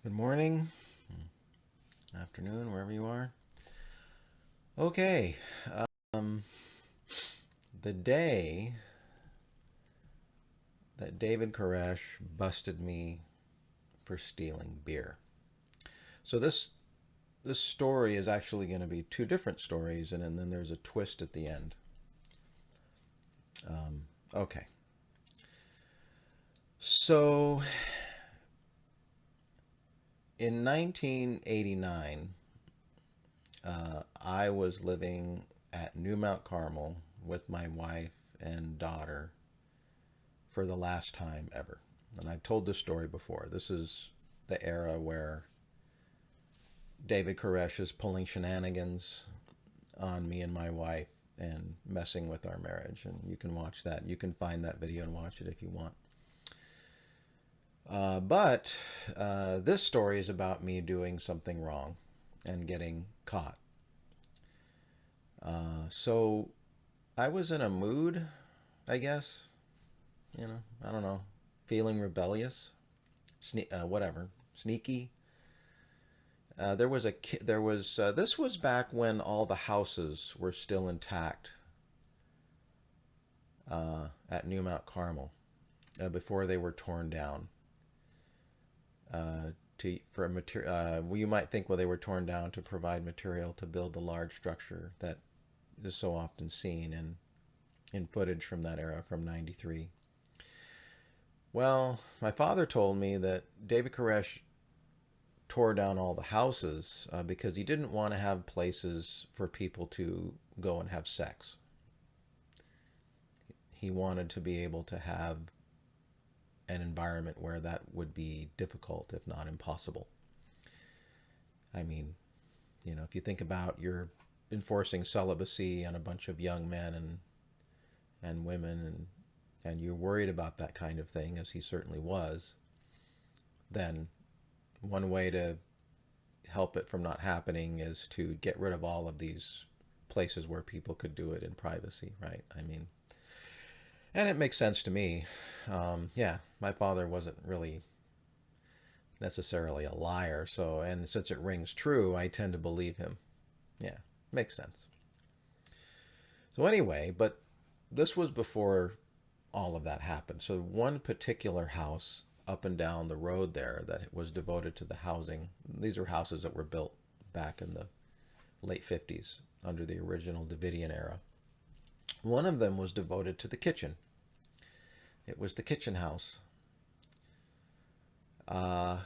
Good morning, afternoon, wherever you are. Okay, um, the day that David Koresh busted me for stealing beer. So this story is actually going to be two different stories, and then there's a twist at the end. Okay, so in 1989, I was living at New Mount Carmel with my wife and daughter for the last time ever. And I've told this story before. This is the era where David Koresh is pulling shenanigans on me and my wife and messing with our marriage. And you can watch that. You can find that video and watch it if you want. But this story is about me doing something wrong and getting caught. So I was in a mood, I guess. I don't know, feeling rebellious, whatever, sneaky. There was a there was This was back when all the houses were still intact at New Mount Carmel before they were torn down. To for material, well, you might think, well, they were torn down to provide material to build the large structure that is so often seen in footage from that era from '93. Well, my father told me that David Koresh tore down all the houses because he didn't want to have places for people to go and have sex. He wanted to be able to have an environment where that would be difficult, if not impossible. I mean, if you think about you're enforcing celibacy on a bunch of young men and women, and you're worried about that kind of thing, as he certainly was, then one way to help it from not happening is to get rid of all of these places where people could do it in privacy, right? I mean, and it makes sense to me. Yeah, my father wasn't really necessarily a liar, and since it rings true, I tend to believe him. Yeah, makes sense. So anyway, but this was before all of that happened. So one particular house up and down the road there that was devoted to the housing. These were houses that were built back in the late 50s under the original Davidian era. One of them was devoted to the kitchen. It was the kitchen house. And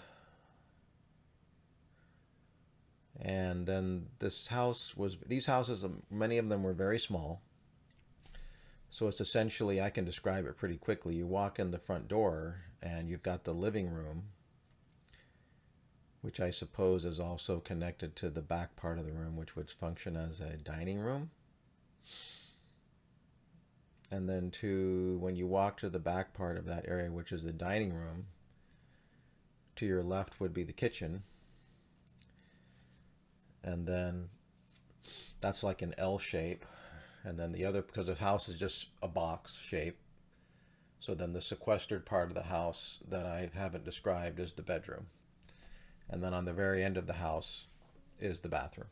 then these houses, many of them were very small. So it's essentially, I can describe it pretty quickly. You walk in the front door and you've got the living room, which I suppose is also connected to the back part of the room, which would function as a dining room. And then when you walk to the back part of that area, which is the dining room, to your left would be the kitchen. And then that's like an L shape. And then the other, because the house is just a box shape. So then the sequestered part of the house that I haven't described is the bedroom. And then on the very end of the house is the bathroom,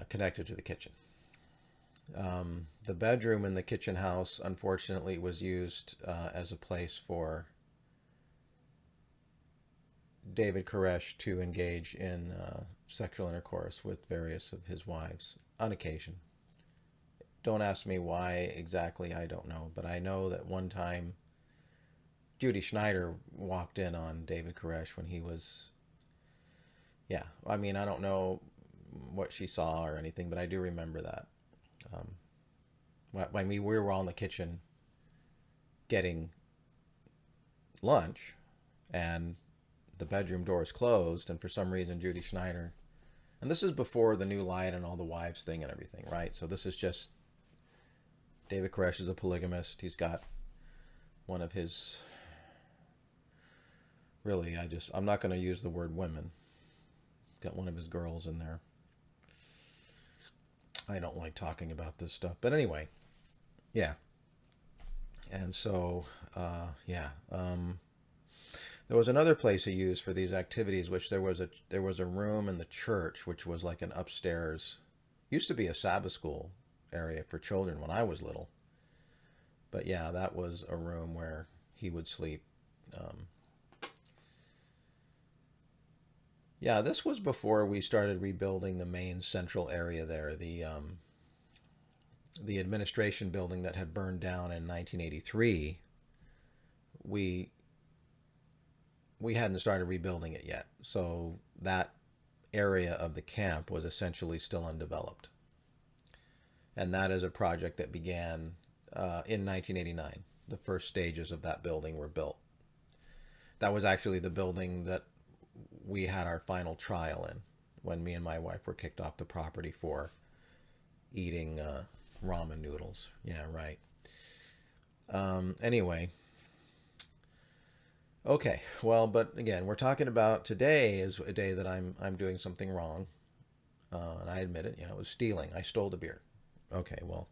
connected to the kitchen. The bedroom in the kitchen house, unfortunately, was used as a place for David Koresh to engage in sexual intercourse with various of his wives on occasion. Don't ask me why exactly, I don't know. But I know that one time Judy Schneider walked in on David Koresh when he was, yeah, I mean, I don't know what she saw or anything, but I do remember that. When we were all in the kitchen getting lunch, and the bedroom door is closed, and for some reason Judy Schneider, and this is before the new light and all the wives thing and everything, right? So this is just, David Koresh is a polygamist. He's got one of his, really, I'm not going to use the word women. He's got one of his girls in there. I don't like talking about this stuff, but anyway, yeah. And so, yeah. There was another place he used for these activities, which there was a room in the church, which was like an upstairs. Used to be a Sabbath school area for children when I was little. But yeah, that was a room where he would sleep. Um, yeah, this was before we started rebuilding the main central area there. The administration building that had burned down in 1983. We we hadn't started rebuilding it yet, so that area of the camp was essentially still undeveloped, and that is a project that began in 1989. The first stages of that building were built. That was actually the building that we had our final trial in when me and my wife were kicked off the property for eating ramen noodles. Yeah, right. Anyway, okay. Well, but again, we're talking about today is a day that I'm doing something wrong, and I admit it. Yeah, it was stealing. I stole the beer. Okay. Well,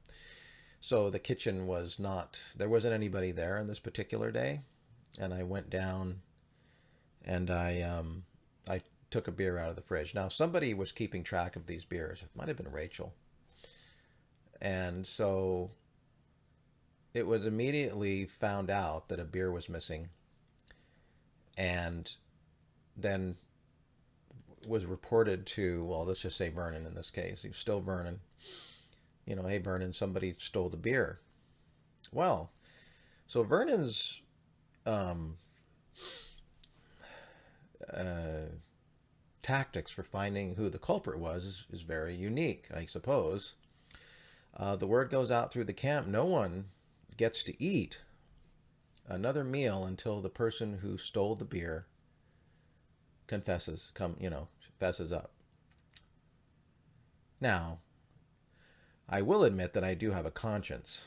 so the kitchen was not. There wasn't anybody there on this particular day, and I went down and I took a beer out of the fridge. Now somebody was keeping track of these beers. It might have been Rachel, and so it was immediately found out that a beer was missing, and then was reported to, well, let's just say Vernon in this case. He was still Vernon. Hey Vernon, somebody stole the beer. Well, so Vernon's um, uh, tactics for finding who the culprit was is very unique, I suppose. The word goes out through the camp. No one gets to eat another meal until the person who stole the beer fesses up. Now, I will admit that I do have a conscience.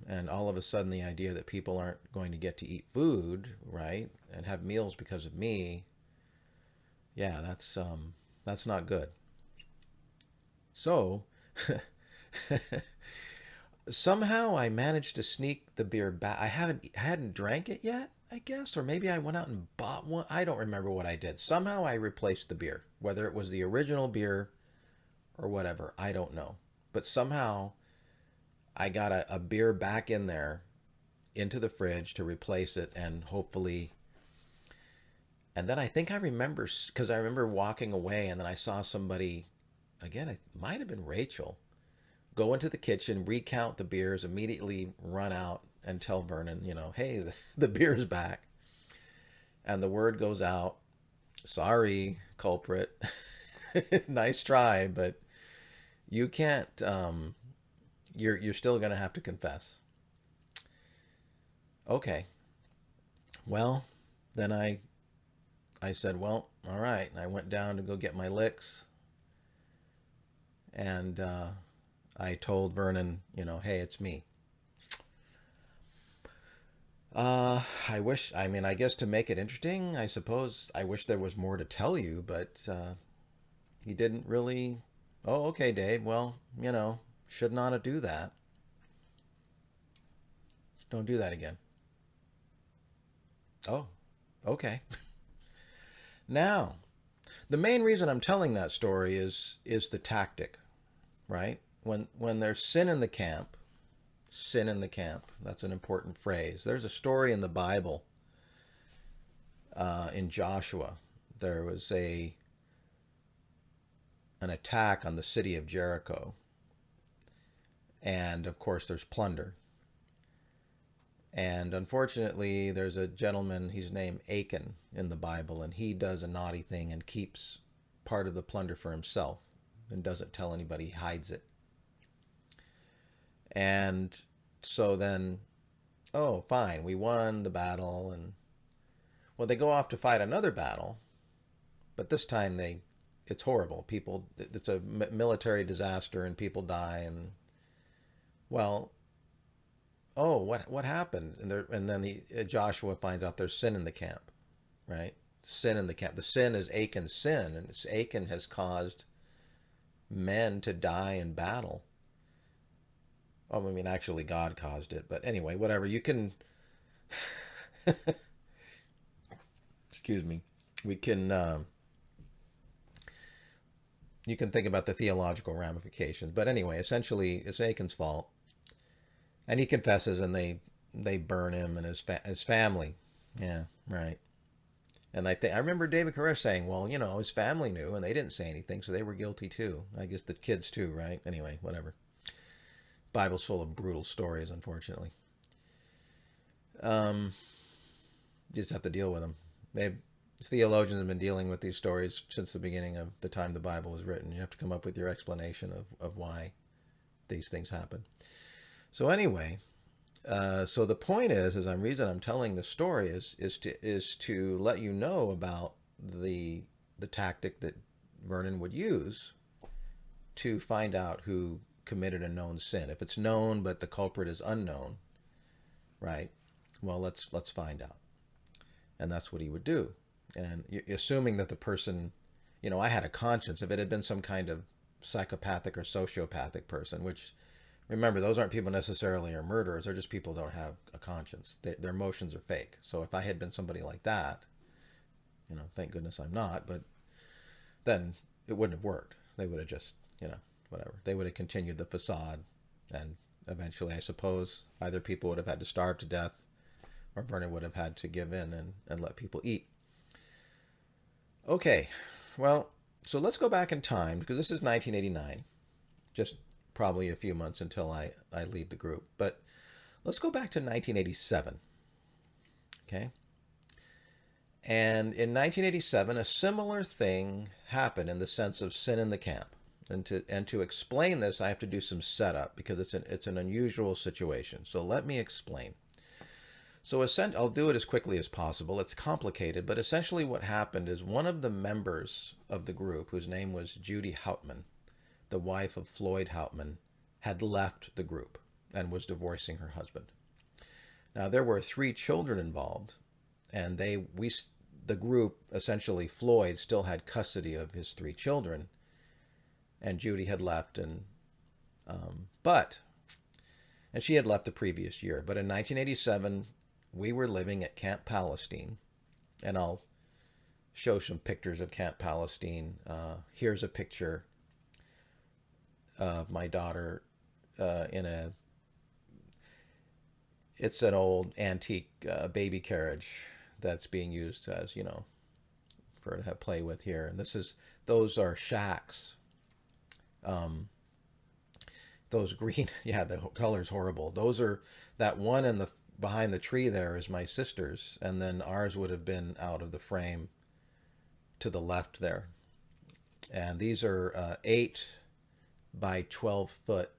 And all of a sudden, the idea that people aren't going to get to eat food, right, and have meals because of me, yeah, that's not good. So, somehow I managed to sneak the beer back. I hadn't drank it yet, I guess, or maybe I went out and bought one. I don't remember what I did. Somehow I replaced the beer, whether it was the original beer or whatever. I don't know, but somehow I got a beer back in there into the fridge to replace it, and hopefully. And then I think I remember, because I remember walking away, and then I saw somebody, again, it might have been Rachel, go into the kitchen, recount the beers, immediately run out and tell Vernon, hey, the beer's back. And the word goes out, sorry, culprit. Nice try, but you can't, you're still going to have to confess. Okay. Well, then I said, well, all right. And I went down to go get my licks, and I told Vernon, hey, it's me. I wish, I mean, I guess to make it interesting, I suppose I wish there was more to tell you, but he didn't really. Oh, okay, Dave. Well, should not do that. Don't do that again. Oh, okay. Now, the main reason I'm telling that story is the tactic, right? When there's sin in the camp. That's an important phrase. There's a story in the Bible, in Joshua. There was a an attack on the city of Jericho, and of course there's plunder. And unfortunately, there's a gentleman. He's named Achan in the Bible, and he does a naughty thing and keeps part of the plunder for himself and doesn't tell anybody. He hides it. And so then, oh, fine, we won the battle, and well, they go off to fight another battle, but this time it's horrible. It's a military disaster, and people die, and well, oh, what happened? And then Joshua finds out there's sin in the camp, right? Sin in the camp. The sin is Achan's sin, and Achan has caused men to die in battle. I mean, actually, God caused it. But anyway, whatever. You can, excuse me, we can, you can think about the theological ramifications. But anyway, essentially, it's Achan's fault. And he confesses, and they burn him and his family. Yeah, right. And I remember David Koresh saying, well, his family knew and they didn't say anything, so they were guilty too. I guess the kids too, right? Anyway, whatever. Bible's full of brutal stories, unfortunately. You just have to deal with them. Theologians have been dealing with these stories since the beginning of the time the Bible was written. You have to come up with your explanation of why these things happen. So anyway, so the point is I'm telling the story is to let you know about the tactic that Vernon would use to find out who committed a known sin. If it's known but the culprit is unknown, right? Well, let's find out, and that's what he would do. And assuming that the person, I had a conscience. If it had been some kind of psychopathic or sociopathic person, which, remember, those aren't people necessarily are murderers. They're just people who don't have a conscience. Their emotions are fake. So if I had been somebody like that, thank goodness I'm not, but then it wouldn't have worked. They would have just, whatever. They would have continued the facade. And eventually, I suppose, either people would have had to starve to death or Vernon would have had to give in and let people eat. Okay, well, so let's go back in time, because this is 1989. Just probably a few months until I leave the group. But let's go back to 1987. Okay? And in 1987, a similar thing happened in the sense of sin in the camp. And to explain this, I have to do some setup because it's an unusual situation. So let me explain. So I'll do it as quickly as possible. It's complicated, but essentially what happened is one of the members of the group, whose name was Judy Houtman, the wife of Floyd Houtman, had left the group and was divorcing her husband. Now, there were 3 children involved, and the group, essentially Floyd, still had custody of his 3 children, and Judy had left, and she had left the previous year. But in 1987, we were living at Camp Palestine, and I'll show some pictures of Camp Palestine. Here's a picture of my daughter it's an old antique baby carriage that's being used as, for her to have play with here. And those are shacks. Those green, yeah, the color's horrible. That one behind the tree there is my sister's, and then ours would have been out of the frame to the left there. And these are 8 by 12-foot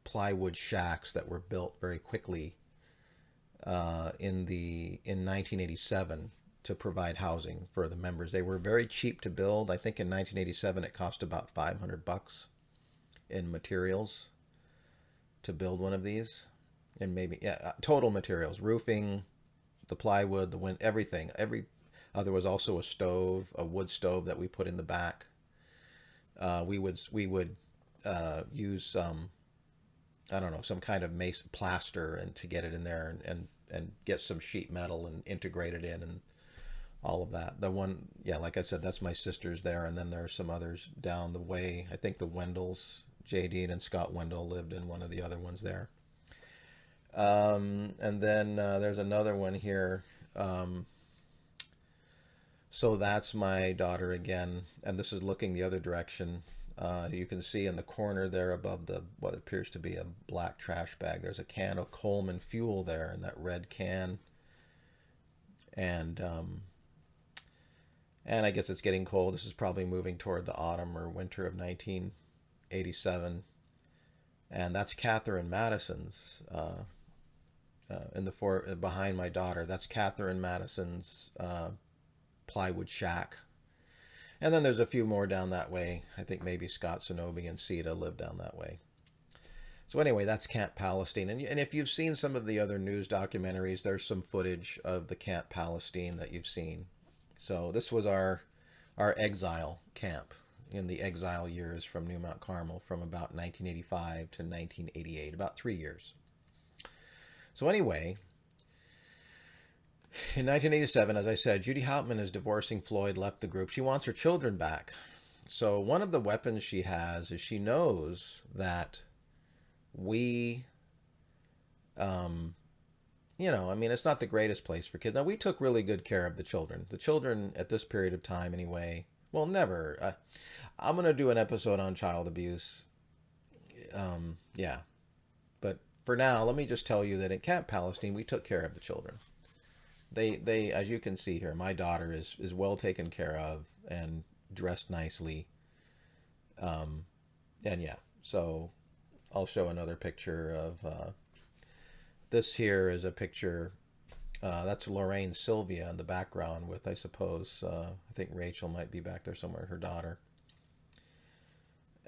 plywood shacks that were built very quickly in 1987 to provide housing for the members. They were very cheap to build. I think in 1987 it cost about $500 in materials to build one of these. And maybe, total materials, roofing, the plywood, the wind, everything. There was also a wood stove that we put in the back. We would use I don't know, some kind of plaster and to get it in there and get some sheet metal and integrate it in and all of that. The one, like I said, that's my sister's there, and then there are some others down the way. I think the Wendells, J.D. and Scott Wendell, lived in one of the other ones there. And then there's another one here. So that's my daughter again, and this is looking the other direction. You can see in the corner there above what appears to be a black trash bag, there's a can of Coleman fuel there in that red can. And I guess it's getting cold. This is probably moving toward the autumn or winter of 1987. And that's Catherine Madison's behind my daughter. That's Catherine Madison's plywood shack. And then there's a few more down that way. I think maybe Scott Sonobi and Sita live down that way. So anyway, that's Camp Palestine. And if you've seen some of the other news documentaries, there's some footage of the Camp Palestine that you've seen. So this was our exile camp. in the exile years from New Mount Carmel from about 1985 to 1988, about 3 years. So anyway, in 1987, as I said, Judy Hauptman is divorcing Floyd, left the group. She wants her children back. So one of the weapons she has is she knows that we, I mean, it's not the greatest place for kids. Now, we took really good care of the children. The children at this period of time, anyway, well, never. I'm going to do an episode on child abuse. Yeah. But for now, let me just tell you that at Camp Palestine, we took care of the children. They, as you can see here, my daughter is well taken care of and dressed nicely. And yeah, so I'll show another picture of, this here is a picture, that's Lorraine Sylvia in the background with, I suppose, I think Rachel might be back there somewhere, her daughter.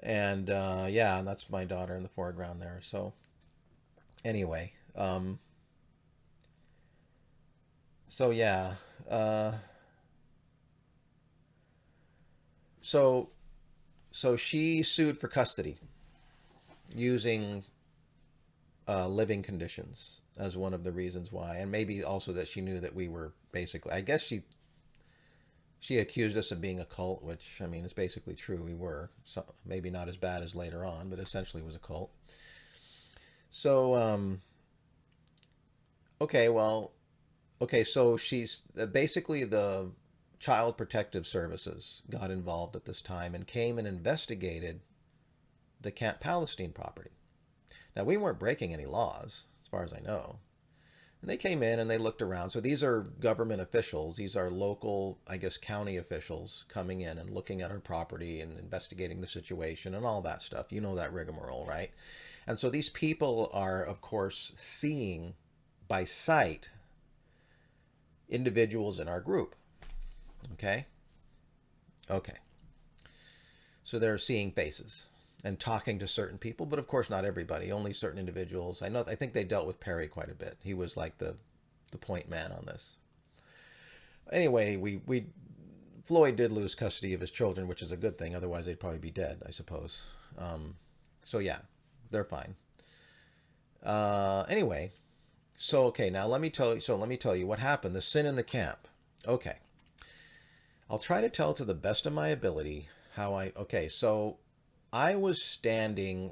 And yeah, and that's my daughter in the foreground there. So anyway, so yeah, so she sued for custody using living conditions as one of the reasons why, and maybe also that she knew that we were basically, I guess she accused us of being a cult, which, I mean, is basically true. We were, so maybe not as bad as later on, but essentially was a cult. So okay, well, okay, so she's basically the Child Protective Services got involved at this time and came and investigated the Camp Palestine property. Now, we weren't breaking any laws, as far as I know. And they came in and they looked around. So these are government officials. These are local, I guess, county officials coming in and looking at our property and investigating the situation and all that stuff. You know that rigmarole, right? And so these people are, of course, seeing by sight individuals in our group. Okay? Okay. So they're seeing faces and talking to certain people, but of course not everybody, only certain individuals. I think they dealt with Perry quite a bit. He was like the point man on this. Anyway, Floyd did lose custody of his children, which is a good thing. Otherwise, they'd probably be dead, I suppose. So yeah, they're fine. Anyway, so okay, now let me tell you what happened. The sin in the camp. Okay, I'll try to tell to the best of my ability how okay, so I was standing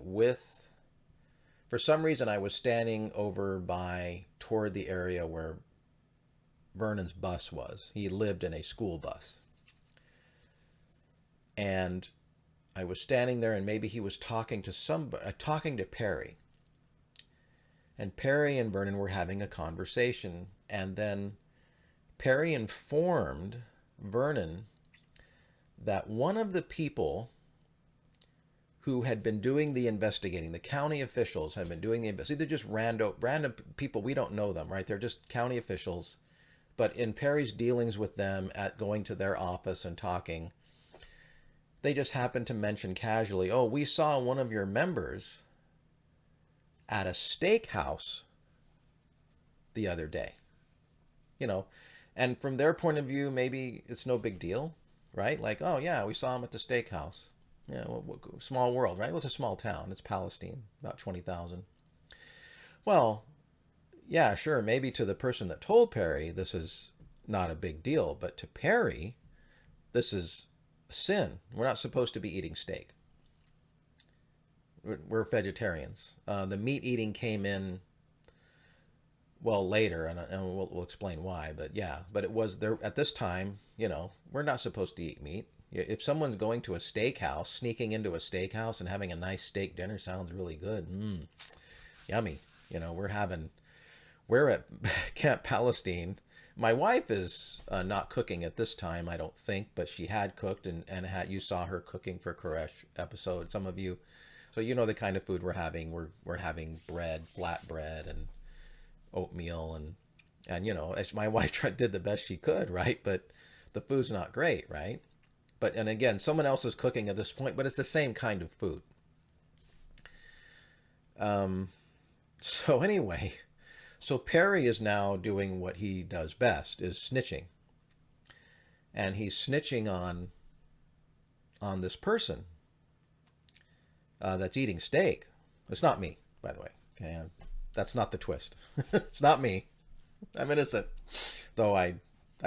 for some reason, I was standing over toward the area where Vernon's bus was. He lived in a school bus. And I was standing there, and maybe he was talking to Perry. And Perry and Vernon were having a conversation. And then Perry informed Vernon that one of the people who had been doing the investigating, the county officials had been doing the investigating. They're just random people. We don't know them, right? They're just county officials. But in Perry's dealings with them at going to their office and talking, they just happened to mention casually, oh, we saw one of your members at a steakhouse the other day. And from their point of view, maybe it's no big deal, right? Like, oh yeah, we saw him at the steakhouse. Yeah, small world, right? Well, it's a small town. It's Palestine, about 20,000. Well, yeah, sure. Maybe to the person that told Perry, this is not a big deal. But to Perry, this is a sin. We're not supposed to be eating steak. We're vegetarians. The meat eating came in, well, later, and we'll explain why. But yeah, but it was there at this time, we're not supposed to eat meat. If someone's going to a steakhouse, sneaking into a steakhouse and having a nice steak dinner sounds really good. Yummy. We're at Camp Palestine. My wife is not cooking at this time, I don't think, but she had cooked and you saw her cooking for Koresh episode. Some of you, so you know the kind of food we're having. We're having bread, flat bread, and oatmeal, and my wife did the best she could, right? But the food's not great, right? And again, someone else is cooking at this point, but it's the same kind of food. So anyway, so Perry is now doing what he does best, is snitching. And he's snitching on on this person that's eating steak. It's not me, by the way. Okay, that's not the twist. It's not me. I'm innocent, though I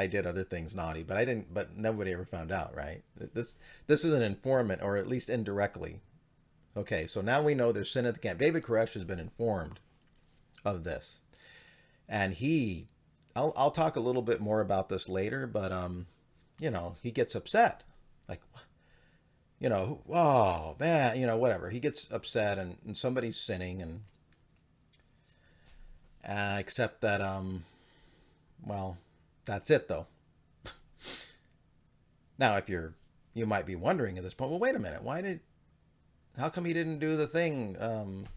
did other things naughty, but I didn't. But nobody ever found out, right? This is an informant, or at least indirectly. Okay, so now we know there's sin at the camp. David Koresh has been informed of this, and I'll talk a little bit more about this later, but he gets upset, like, oh man, whatever. He gets upset, and somebody's sinning, and except that well, that's it though. Now, if you might be wondering at this point, well, wait a minute, how come he didn't do the thing?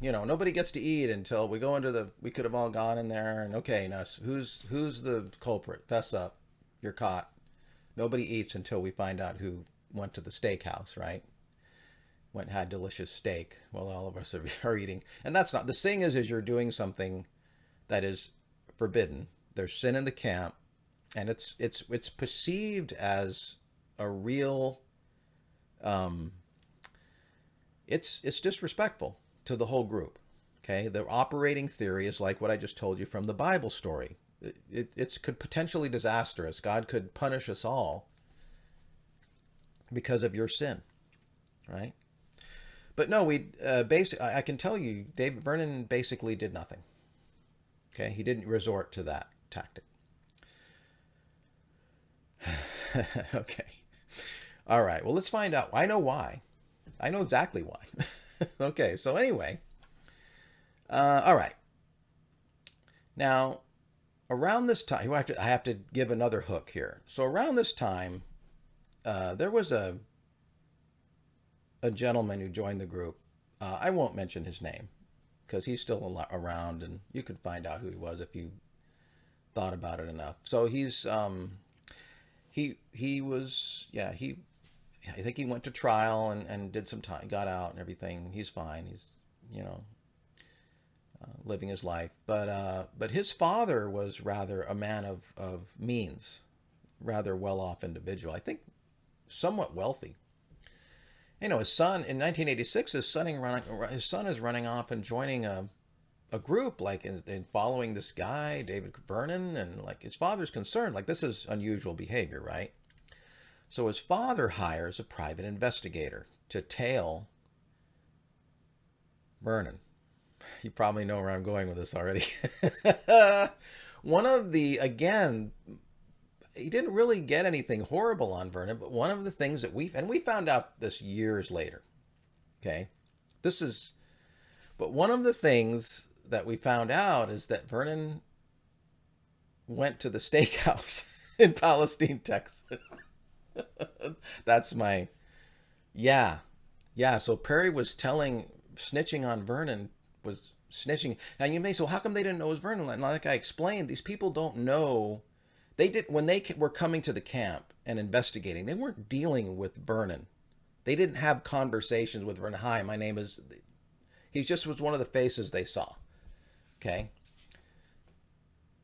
Nobody gets to eat until we go we could have all gone in there and, okay, now who's the culprit? Fess up. You're caught. Nobody eats until we find out who went to the steakhouse, right? Went and had delicious steak while all of us are eating. And that's not, the thing is you're doing something that is forbidden. There's sin in the camp, and it's perceived as a real, it's disrespectful to the whole group. Okay, the operating theory is like what I just told you from the Bible story. It's could potentially disastrous. God could punish us all because of your sin, right? But no, I can tell you, David Vernon basically did nothing. Okay, he didn't resort to that tactic. Okay, all right. Well, let's find out. I know why. I know exactly why. Okay, so anyway, all right. Now, around this time, I have to give another hook here. So around this time, there was a gentleman who joined the group. I won't mention his name because he's still around, and you could find out who he was if you thought about it enough. So he's he was, yeah, I think he went to trial and did some time, got out and everything. He's fine. He's, living his life. But his father was rather a man of means, rather well-off individual. I think somewhat wealthy. His son in 1986, his son is running off and joining a group, like in following this guy, David Vernon, and like his father's concerned, like this is unusual behavior, right? So his father hires a private investigator to tail Vernon. You probably know where I'm going with this already. Again, he didn't really get anything horrible on Vernon, but one of the things that we found out this years later. Okay. But one of the things that we found out is that Vernon went to the steakhouse in Palestine, Texas. That's yeah. So Perry was snitching on Vernon, was snitching. Now you may say, well, how come they didn't know it was Vernon? Like I explained, these people don't know. When they were coming to the camp and investigating, they weren't dealing with Vernon. They didn't have conversations with Vernon. Hi, my name is. He just was one of the faces they saw. Okay.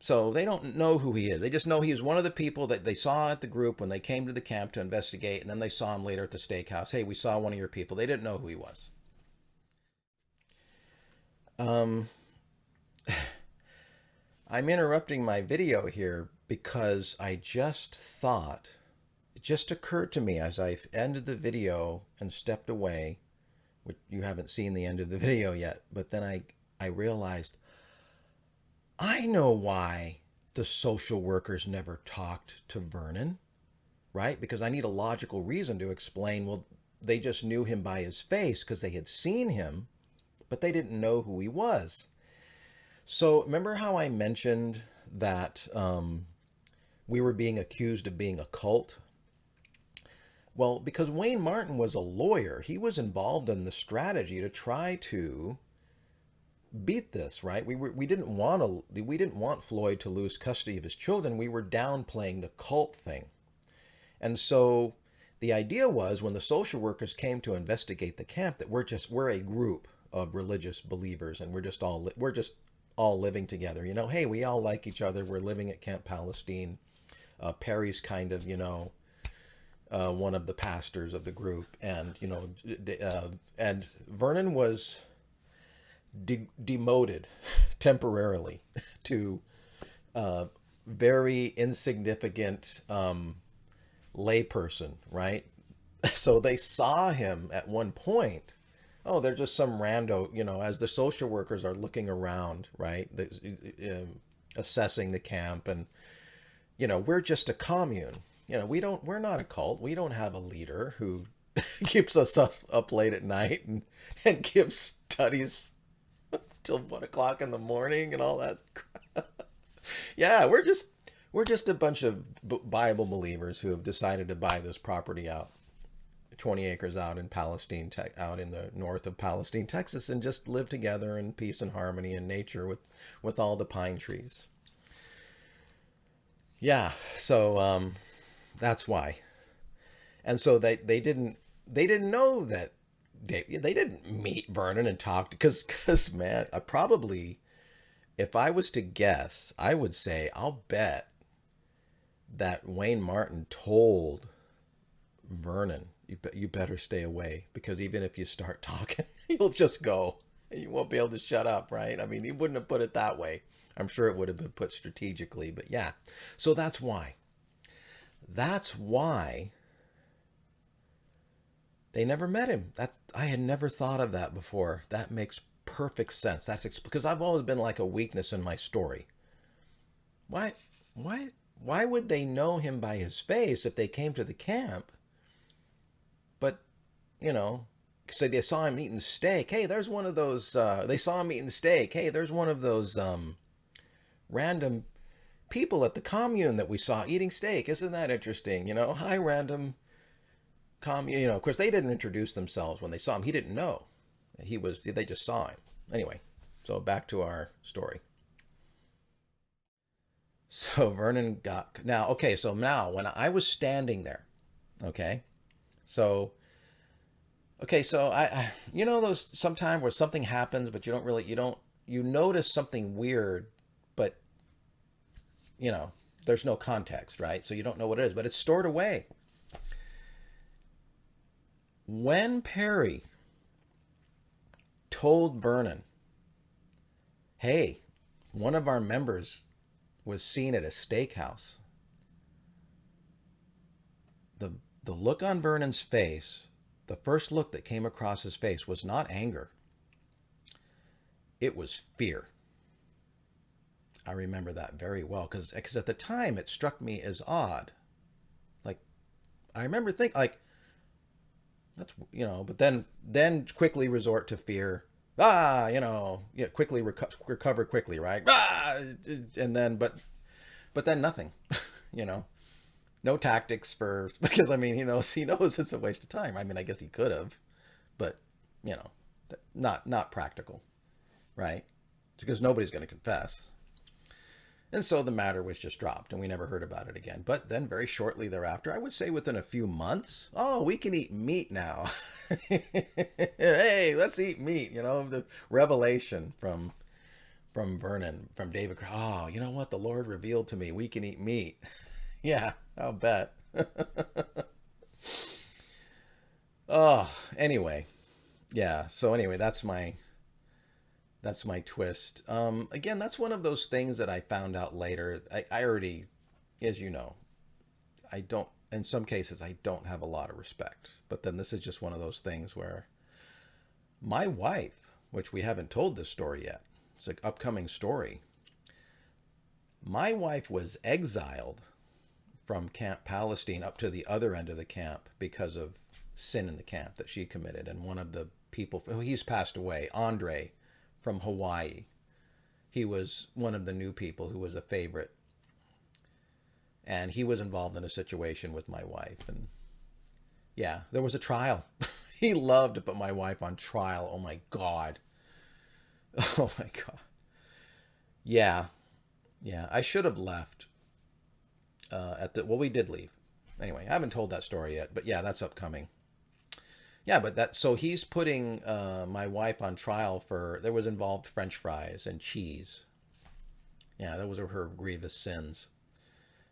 So they don't know who he is. They just know he was one of the people that they saw at the group when they came to the camp to investigate, and then they saw him later at the steakhouse. Hey, we saw one of your people. They didn't know who he was. I'm interrupting my video here because it just occurred to me as I ended the video and stepped away, which you haven't seen the end of the video yet, but then I realized I know why the social workers never talked to Vernon, right? Because I need a logical reason to explain, well, they just knew him by his face because they had seen him, but they didn't know who he was. So remember how I mentioned that we were being accused of being a cult? Well, because Wayne Martin was a lawyer, he was involved in the strategy to try to beat this, right? We didn't want Floyd to lose custody of his children. We were downplaying the cult thing. And so the idea was, when the social workers came to investigate the camp, that we're a group of religious believers, and we're just all living together. Hey, we all like each other. We're living at Camp Palestine. Perry's kind of, one of the pastors of the group, and and Vernon was demoted temporarily to very insignificant layperson, right? So they saw him at one point. Oh, they're just some rando, as the social workers are looking around, right? Assessing the camp, and we're just a commune. We're not a cult. We don't have a leader who keeps us up late at night and gives studies till 1 o'clock in the morning and all that. Yeah, we're just a bunch of Bible believers who have decided to buy this property out, 20 acres out in Palestine, out in the north of Palestine, Texas, and just live together in peace and harmony in nature with all the pine trees. Yeah, so that's why. And so they didn't know that they didn't meet Vernon and talk, because man, I probably, if I was to guess, I would say I'll bet that Wayne Martin told Vernon, you better stay away, because even if you start talking, you'll just go. You won't be able to shut up, right? I mean, he wouldn't have put it that way. I'm sure it would have been put strategically, but yeah. So that's why. That's why they never met him. I had never thought of that before. That makes perfect sense. Because I've always been like a weakness in my story. Why why why would they know him by his face if they came to the camp? But, you know, say they saw him eating steak. Hey, there's one of those they saw him eating steak. Hey, there's one of those random people at the commune that we saw eating steak. Isn't that interesting? Hi, random commune. Of course, they didn't introduce themselves when they saw him. He didn't know. They just saw him. Anyway, so back to our story. So Vernon got, now, okay, so now when I was standing there, okay, so, I those sometime where something happens, but you notice something weird, but, there's no context, right? So you don't know what it is, but it's stored away. When Perry told Vernon, hey, one of our members was seen at a steakhouse, the the look on Vernon's face, the first look that came across his face was not anger. It was fear. I remember that very well, because at the time it struck me as odd. Like, I remember thinking, like, that's, but then quickly resort to fear. Yeah, quickly recover quickly, right? And then, but then nothing, you know, no tactics for, because I mean, he knows it's a waste of time. I mean, I guess he could have, but you know, not practical, right? Because nobody's going to confess. And so the matter was just dropped, and we never heard about it again. But then very shortly thereafter, I would say within a few months, oh, we can eat meat now. Hey, let's eat meat. The revelation from Vernon, from David. Oh, you know what? The Lord revealed to me, we can eat meat. Yeah, I'll bet. Oh, anyway. Yeah, so anyway, that's my twist. Again, that's one of those things that I found out later. I already, as you know, I don't, in some cases, I don't have a lot of respect. But then this is just one of those things where my wife, which we haven't told this story yet, it's an upcoming story. My wife was exiled from Camp Palestine up to the other end of the camp because of sin in the camp that she committed. And one of the people, he's passed away, Andre, from Hawaii. He was one of the new people who was a favorite. And he was involved in a situation with my wife. And yeah, there was a trial. He loved to put my wife on trial. Oh my God. Oh my God. Yeah. Yeah. I should have left well, we did leave. Anyway, I haven't told that story yet, but yeah, that's upcoming. Yeah, but so he's putting my wife on trial for, there was involved French fries and cheese. Yeah, those were her grievous sins.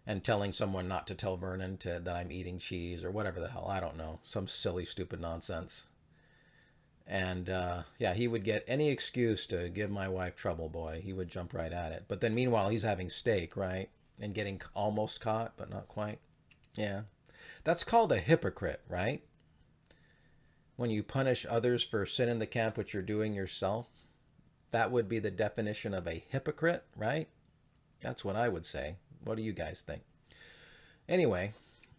and telling someone not to tell Vernon that I'm eating cheese or whatever the hell. I don't know. Some silly, stupid nonsense. And yeah, he would get any excuse to give my wife trouble, boy. He would jump right at it. But then meanwhile, he's having steak, right? And getting almost caught, but not quite. Yeah. That's called a hypocrite, right? When you punish others for sin in the camp which you're doing yourself, that would be the definition of a hypocrite, right? That's what I would say. What do you guys think? Anyway,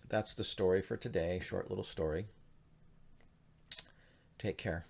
that's the story for today. Short little story. Take care.